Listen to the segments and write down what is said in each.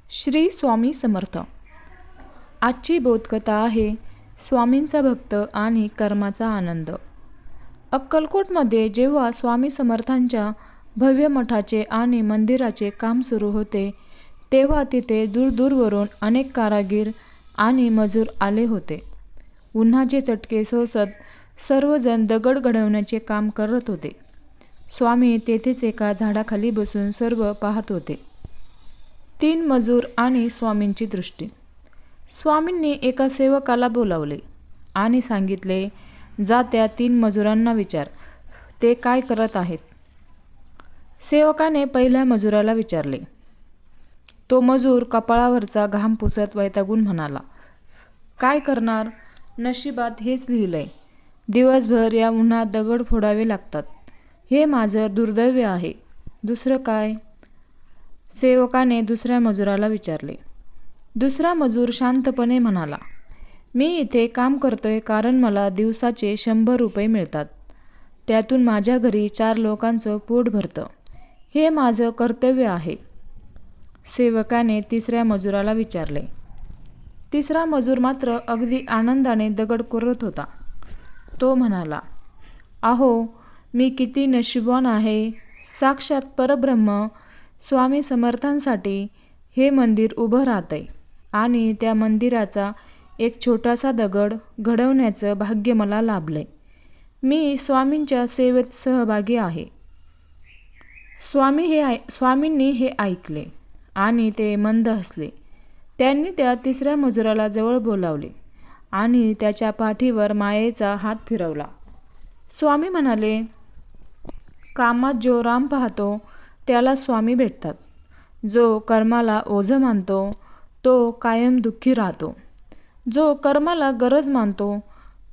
श्री स्वामी समर्थ। आजची बोधकथा आहे स्वामींचा भक्त आणि कर्माचा आनंद। अक्कलकोटमध्ये जेव्हा स्वामी समर्थांच्या भव्य मठाचे आणि मंदिराचे काम सुरू होते, तेव्हा तिथे दूरदूरवरून अनेक कारागीर आणि मजूर आले होते। उन्हाचे चटके सोसत सर्वजण दगड घडवण्याचे काम करत होते। स्वामी तेथेच एका झाडाखाली बसून सर्व पाहत होते। 3 मजूर आणि स्वामींची दृष्टी। स्वामींनी एका सेवकाला बोलावले आणि सांगितले, जा त्या 3 मजुरांना विचार, ते काय करत आहेत। सेवकाने पहिल्या मजुराला विचारले। तो मजूर कपाळावरचा घाम पुसत वैतागून म्हणाला, काय करणार, नशिबात हेच लिहिलंय। दिवसभर या उन्हात दगड फोडावे लागतात, हे माझं दुर्दैव आहे, दुसरं काय। सेवकाने दुसऱ्या मजुराला विचारले। दुसरा मजूर शांतपणे म्हणाला, मी इथे काम करतोय कारण मला दिवसाचे 100 रुपये मिळतात। त्यातून माझ्या घरी 4 लोकांचं पोट भरतं, हे माझं कर्तव्य आहे। सेवकाने तिसऱ्या मजुराला विचारले। तिसरा मजूर मात्र अगदी आनंदाने दगड करत होता। तो म्हणाला, अहो, मी किती नशीबवान आहे, साक्षात परब्रह्म स्वामी समर्थांसाठी हे मंदिर उभं राहतंय आणि त्या मंदिराचा एक छोटासा दगड घडवण्याचं भाग्य मला लाभलंय। मी स्वामींच्या सेवेत सहभागी आहे। स्वामींनी हे ऐकले आणि ते मंद हसले। त्यांनी त्या तिसऱ्या मजुराला जवळ बोलावले आणि त्याच्या पाठीवर मायेचा हात फिरवला। स्वामी म्हणाले, कामात जो राम पाहतो त्याला स्वामी भेटतात। जो कर्माला ओझं मानतो तो कायम दुःखी राहतो। जो कर्माला गरज मानतो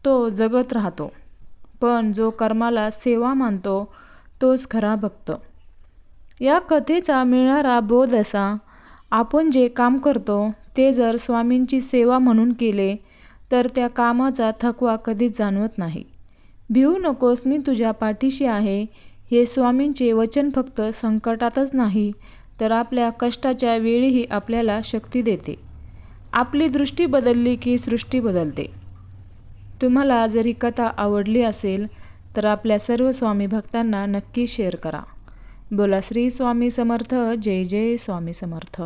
तो जगत राहतो, पण जो कर्माला सेवा मानतो तोच खरा भक्त। या कथेचा मिळणारा बोध असा, आपण जे काम करतो ते जर स्वामींची सेवा म्हणून केले तर त्या कामाचा थकवा कधीच जाणवत नाही। भिवू नकोस, मी तुझ्या पाठीशी आहे, हे स्वामींचे वचन फक्त संकटातच नाही तर आपल्या कष्टाच्या वेळीही आपल्याला शक्ती देते। आपली दृष्टी बदलली की सृष्टी बदलते। तुम्हाला जर ही कथा आवडली असेल तर आपल्या सर्व स्वामी भक्तांना नक्की शेअर करा। बोला श्री स्वामी समर्थ। जय जय स्वामी समर्थ।